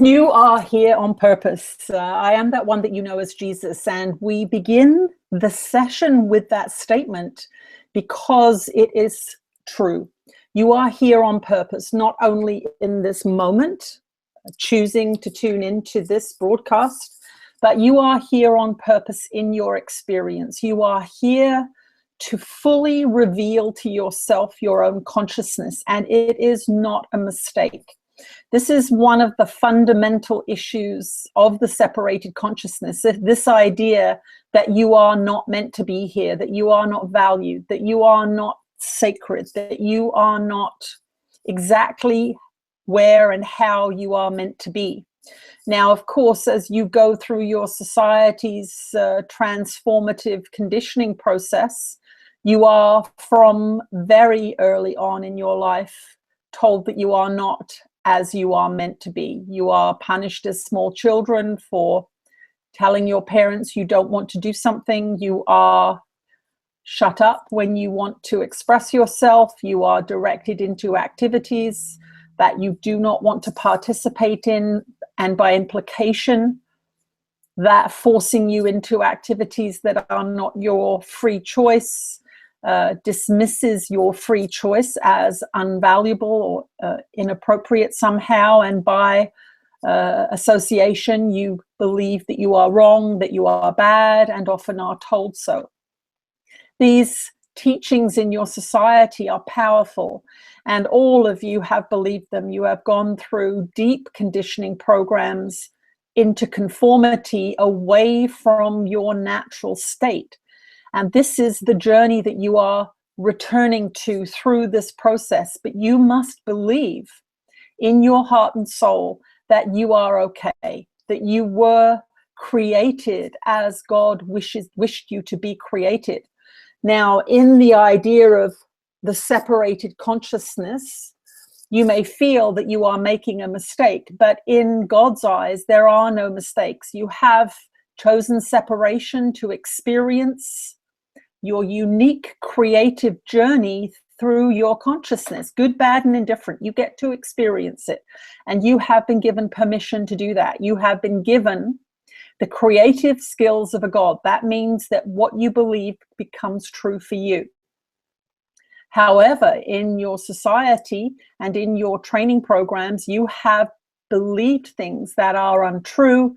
You are here on purpose. I am that one that you know as Jesus. And we begin the session with that statement because it is true. You are here on purpose, not only in this moment, choosing to tune into this broadcast, but you are here on purpose in your experience. You are here to fully reveal to yourself your own consciousness, and it is not a mistake. This is one of the fundamental issues of the separated consciousness, this idea that you are not meant to be here, that you are not valued, that you are not sacred, that you are not exactly where and how you are meant to be. Now, of course, as you go through your society's transformative conditioning process, you are from very early on in your life told that you are not as you are meant to be. You are punished as small children for telling your parents you don't want to do something. You are shut up when you want to express yourself. You are directed into activities that you do not want to participate in, and by implication, that forcing you into activities that are not your free choice dismisses your free choice as unvaluable or inappropriate somehow, and by association you believe that you are wrong, that you are bad, and often are told so. These teachings in your society are powerful, and all of you have believed them. You have gone through deep conditioning programs into conformity away from your natural state. And this is the journey that you are returning to through this process. But you must believe in your heart and soul that you are okay, that you were created as God wished you to be created. Now, in the idea of the separated consciousness, you may feel that you are making a mistake, but in God's eyes, there are no mistakes. You have chosen separation to experience your unique creative journey through your consciousness, good, bad, and indifferent. You get to experience it, and you have been given permission to do that. You have been given the creative skills of a God. That means that what you believe becomes true for you. However, in your society and in your training programs, you have believed things that are untrue.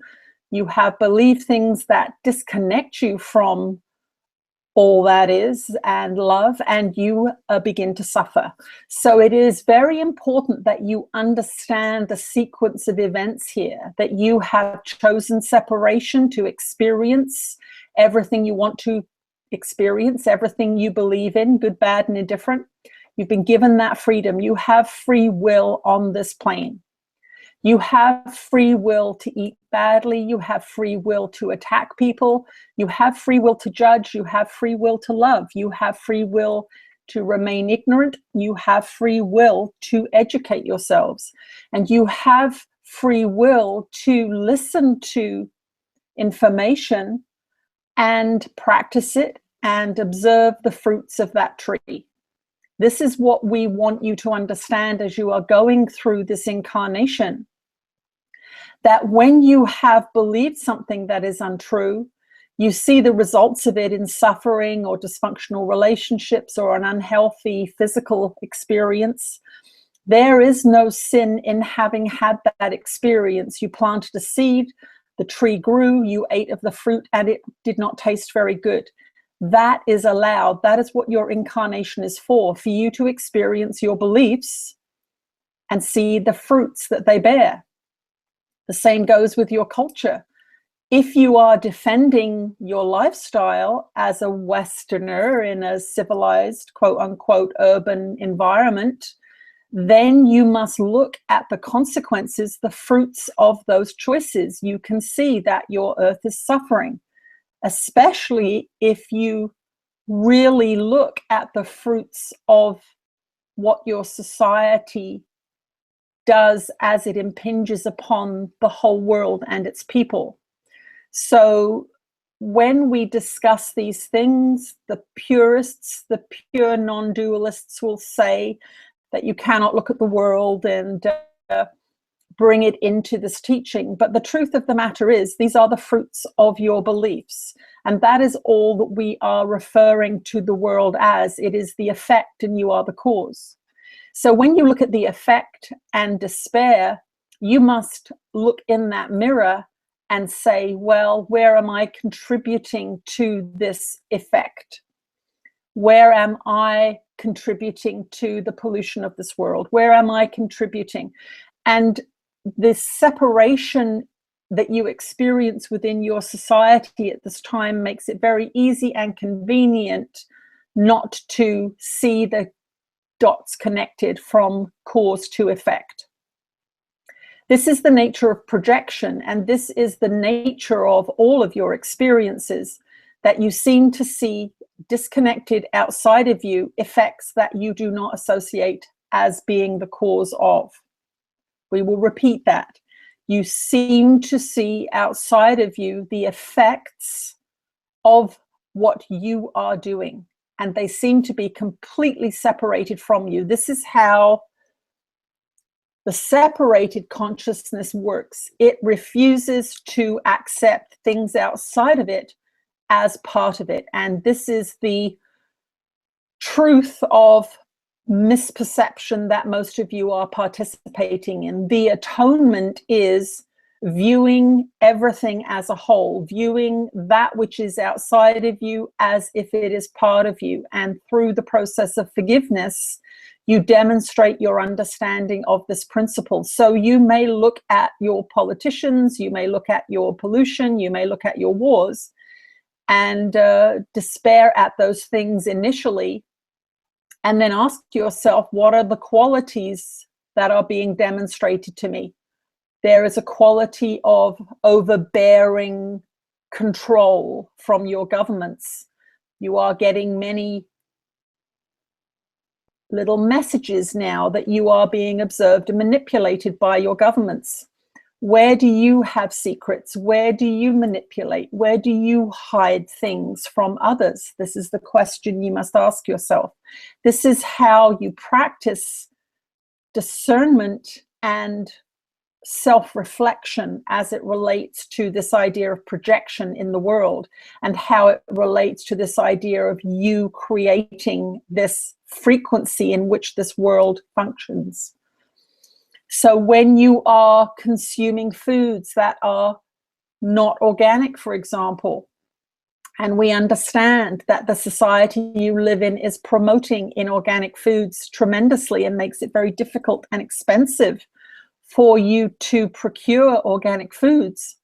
You have believed things that disconnect you from all that is and love, and you begin to suffer. So it is very important that you understand the sequence of events here, that you have chosen separation to experience everything you want to experience, everything you believe in, good, bad, and indifferent. You've been given that freedom. You have free will on this plane. You have free will to eat badly. You have free will to attack people. You have free will to judge. You have free will to love. You have free will to remain ignorant. You have free will to educate yourselves. And you have free will to listen to information and practice it and observe the fruits of that tree. This is what we want you to understand as you are going through this incarnation, that when you have believed something that is untrue, you see the results of it in suffering or dysfunctional relationships or an unhealthy physical experience. There is no sin in having had that experience. You planted a seed, the tree grew, you ate of the fruit, and it did not taste very good. That is allowed. That is what your incarnation is for you to experience your beliefs and see the fruits that they bear. The same goes with your culture. If you are defending your lifestyle as a Westerner in a civilized, quote unquote, urban environment, then you must look at the consequences, the fruits of those choices. You can see that your earth is suffering, especially if you really look at the fruits of what your society does as it impinges upon the whole world and its people. So when we discuss these things, the purists, the pure non-dualists will say that you cannot look at the world and bring it into this teaching. But the truth of the matter is, these are the fruits of your beliefs. And that is all that we are referring to the world as. It is the effect and you are the cause. So when you look at the effect and despair, you must look in that mirror and say, well, where am I contributing to this effect? Where am I contributing to the pollution of this world? Where am I contributing? And this separation that you experience within your society at this time makes it very easy and convenient not to see the dots connected from cause to effect. This is the nature of projection, and this is the nature of all of your experiences, that you seem to see disconnected outside of you effects that you do not associate as being the cause of. We will repeat that. You seem to see outside of you the effects of what you are doing, and they seem to be completely separated from you. This is how the separated consciousness works. It refuses to accept things outside of it as part of it. And this is the truth of misperception that most of you are participating in. The atonement is viewing everything as a whole, viewing that which is outside of you as if it is part of you. And through the process of forgiveness, you demonstrate your understanding of this principle. So you may look at your politicians, you may look at your pollution, you may look at your wars, and despair at those things initially, and then ask yourself, what are the qualities that are being demonstrated to me? There is a quality of overbearing control from your governments. You are getting many little messages now that you are being observed and manipulated by your governments. Where do you have secrets? Where do you manipulate? Where do you hide things from others? This is the question you must ask yourself. This is how you practice discernment and self-reflection as it relates to this idea of projection in the world, and how it relates to this idea of you creating this frequency in which this world functions. So when you are consuming foods that are not organic, for example, and we understand that the society you live in is promoting inorganic foods tremendously and makes it very difficult and expensive for you to procure organic foods.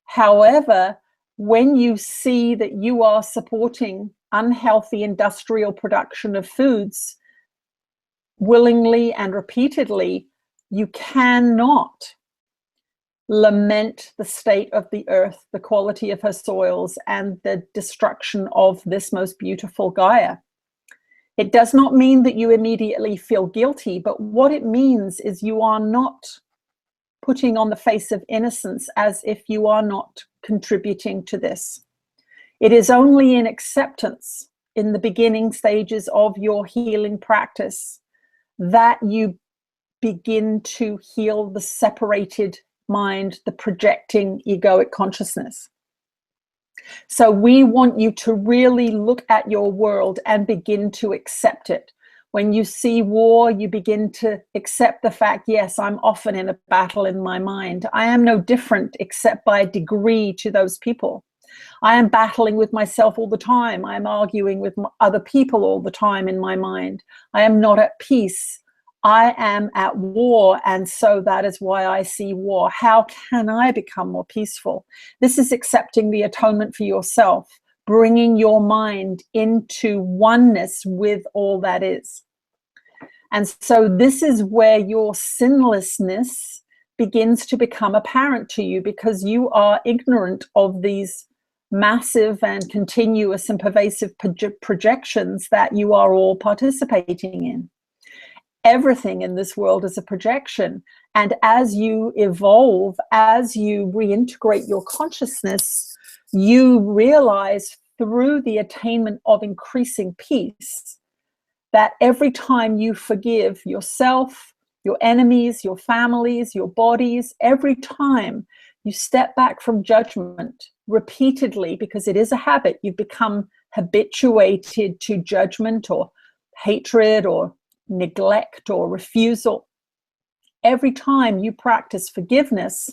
However, when you see that you are supporting unhealthy industrial production of foods willingly and repeatedly, you cannot lament the state of the earth, the quality of her soils, and the destruction of this most beautiful Gaia. It does not mean that you immediately feel guilty, but what it means is you are not putting on the face of innocence as if you are not contributing to this. It is only in acceptance, in the beginning stages of your healing practice, that you begin to heal the separated mind, the projecting egoic consciousness. So we want you to really look at your world and begin to accept it. When you see war, you begin to accept the fact, yes, I'm often in a battle in my mind. I am no different except by a degree to those people. I am battling with myself all the time. I am arguing with other people all the time in my mind. I am not at peace. I am at war, and so that is why I see war. How can I become more peaceful? This is accepting the atonement for yourself, bringing your mind into oneness with all that is. And so this is where your sinlessness begins to become apparent to you, because you are ignorant of these massive and continuous and pervasive projections that you are all participating in. Everything in this world is a projection. And as you evolve, as you reintegrate your consciousness, you realize through the attainment of increasing peace that every time you forgive yourself, your enemies, your families, your bodies. Every time you step back from judgment repeatedly, because it is a habit, you've become habituated to judgment or hatred or neglect or refusal. Every time you practice forgiveness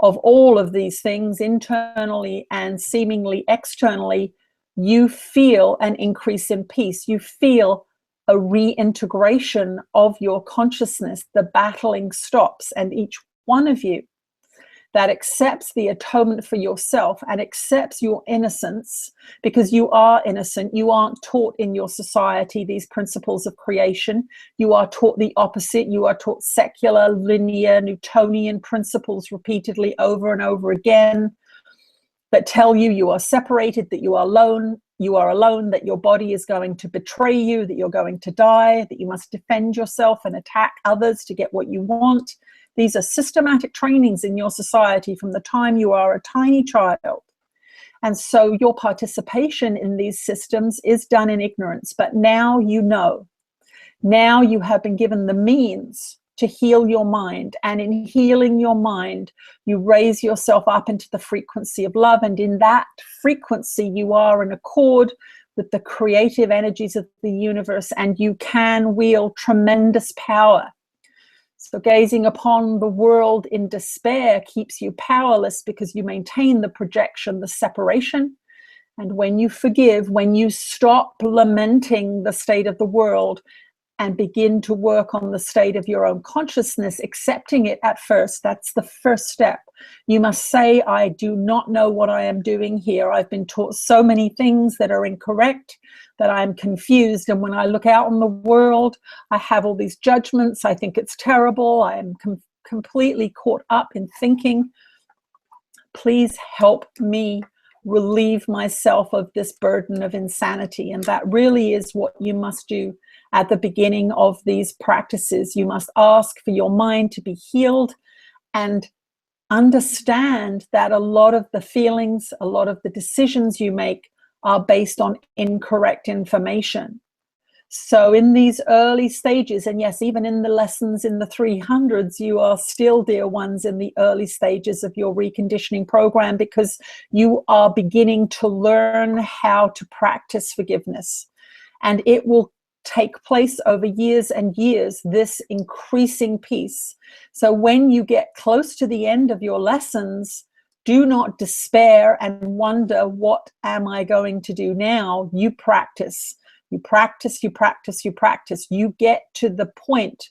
of all of these things, internally and seemingly externally, you feel an increase in peace. You feel a reintegration of your consciousness. The battling stops, and each one of you that accepts the atonement for yourself and accepts your innocence, because you are innocent. You aren't taught in your society these principles of creation. You are taught the opposite. You are taught secular, linear, Newtonian principles repeatedly over and over again that tell you you are separated, that you are alone, that your body is going to betray you, that you're going to die, that you must defend yourself and attack others to get what you want. These are systematic trainings in your society from the time you are a tiny child. And so your participation in these systems is done in ignorance. But now you know. Now you have been given the means to heal your mind. And in healing your mind, you raise yourself up into the frequency of love. And in that frequency, you are in accord with the creative energies of the universe, and you can wield tremendous power. So gazing upon the world in despair keeps you powerless, because you maintain the projection, the separation. And when you forgive, when you stop lamenting the state of the world and begin to work on the state of your own consciousness, accepting it at first, that's the first step. You must say, I do not know what I am doing here. I've been taught so many things that are incorrect that I'm confused. And when I look out in the world, I have all these judgments. I think it's terrible. I am completely caught up in thinking. Please help me relieve myself of this burden of insanity. And that really is what you must do at the beginning of these practices. You must ask for your mind to be healed and understand that a lot of the feelings, a lot of the decisions you make are based on incorrect information. So in these early stages, and yes, even in the lessons in the 300s, you are still, dear ones, in the early stages of your reconditioning program, because you are beginning to learn how to practice forgiveness. And it will take place over years and years, this increasing peace. So when you get close to the end of your lessons, do not despair and wonder, what am I going to do now? You practice. You practice, you practice, you practice. You get to the point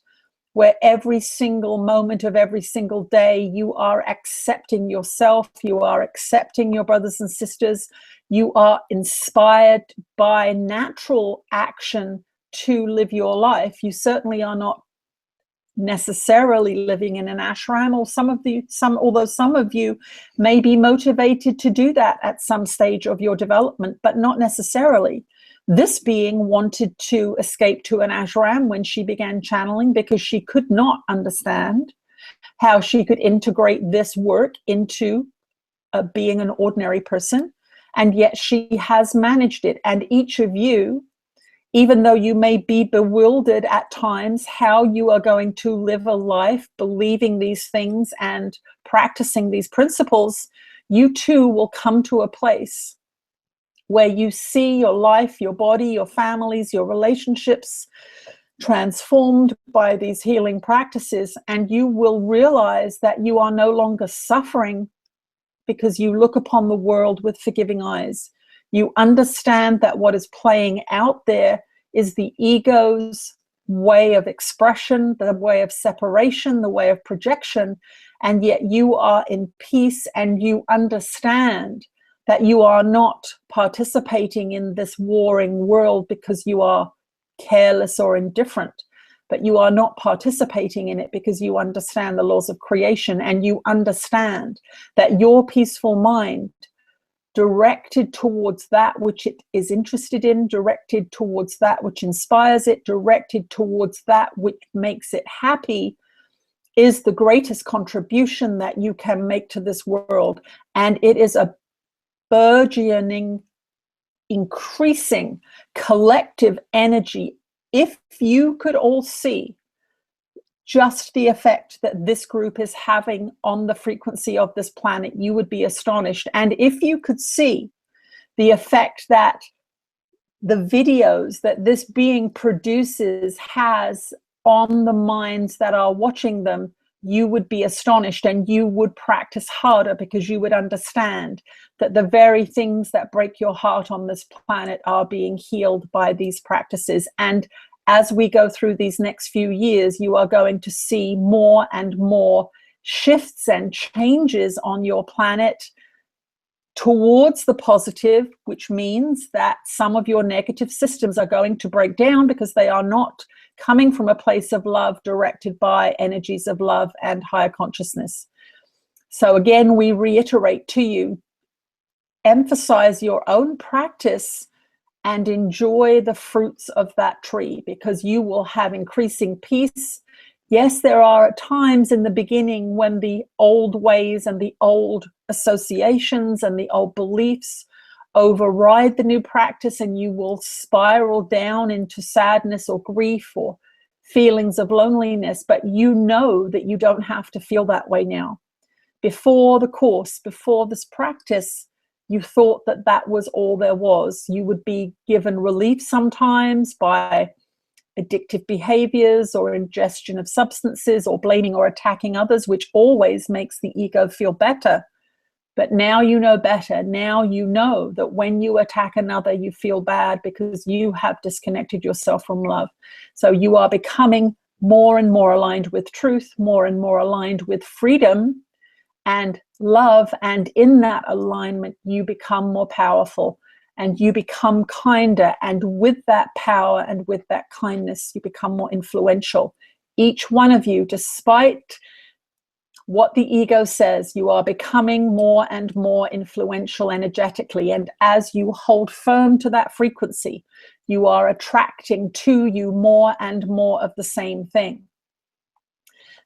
where every single moment of every single day, you are accepting yourself, you are accepting your brothers and sisters, you are inspired by natural action to live your life. You certainly are not necessarily living in an ashram, or although some of you may be motivated to do that at some stage of your development, but not necessarily. This being wanted to escape to an ashram when she began channeling, because she could not understand how she could integrate this work into being an ordinary person. And yet she has managed it. And each of you, even though you may be bewildered at times how you are going to live a life believing these things and practicing these principles, you too will come to a place where you see your life, your body, your families, your relationships transformed by these healing practices, and you will realize that you are no longer suffering because you look upon the world with forgiving eyes. You understand that what is playing out there is the ego's way of expression, the way of separation, the way of projection, and yet you are in peace, and you understand that you are not participating in this warring world because you are careless or indifferent, but you are not participating in it because you understand the laws of creation, and you understand that your peaceful mind, directed towards that which it is interested in, directed towards that which inspires it, directed towards that which makes it happy, is the greatest contribution that you can make to this world. And it is a burgeoning, increasing collective energy. If you could all see just the effect that this group is having on the frequency of this planet, you would be astonished. And if you could see the effect that the videos that this being produces has on the minds that are watching them, you would be astonished, and you would practice harder, because you would understand that the very things that break your heart on this planet are being healed by these practices. And as we go through these next few years, you are going to see more and more shifts and changes on your planet towards the positive, which means that some of your negative systems are going to break down, because they are not coming from a place of love, directed by energies of love and higher consciousness. So again, we reiterate to you, emphasize your own practice and enjoy the fruits of that tree, because you will have increasing peace. Yes, there are times in the beginning when the old ways and the old associations and the old beliefs override the new practice, and you will spiral down into sadness or grief or feelings of loneliness. But you know that you don't have to feel that way now. Before the course, before this practice, you thought that that was all there was. You would be given relief sometimes by addictive behaviors or ingestion of substances or blaming or attacking others, which always makes the ego feel better. But now you know better. Now you know that when you attack another, you feel bad because you have disconnected yourself from love. So you are becoming more and more aligned with truth, more and more aligned with freedom and love. And in that alignment, you become more powerful and you become kinder. And with that power and with that kindness, you become more influential. Each one of you, despite what the ego says, you are becoming more and more influential energetically. And as you hold firm to that frequency, you are attracting to you more and more of the same thing.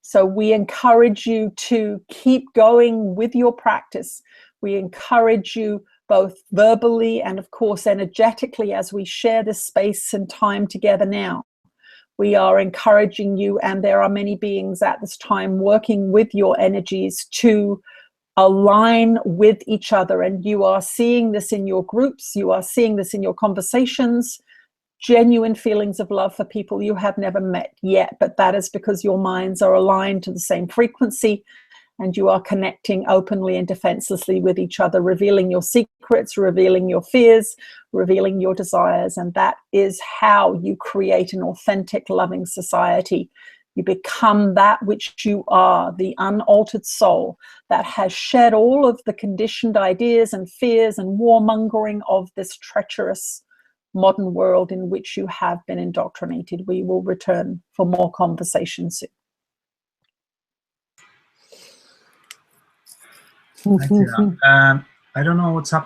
So we encourage you to keep going with your practice. We encourage you both verbally and, of course, energetically as we share this space and time together now. We are encouraging you, and there are many beings at this time working with your energies to align with each other. And you are seeing this in your groups, you are seeing this in your conversations, genuine feelings of love for people you have never met yet. But that is because your minds are aligned to the same frequency, and you are connecting openly and defenselessly with each other, revealing your secrets, revealing your fears, revealing your desires. And that is how you create an authentic, loving society. You become that which you are, the unaltered soul that has shed all of the conditioned ideas and fears and warmongering of this treacherous modern world in which you have been indoctrinated. We will return for more conversation soon. Thank you. I don't know what's happening.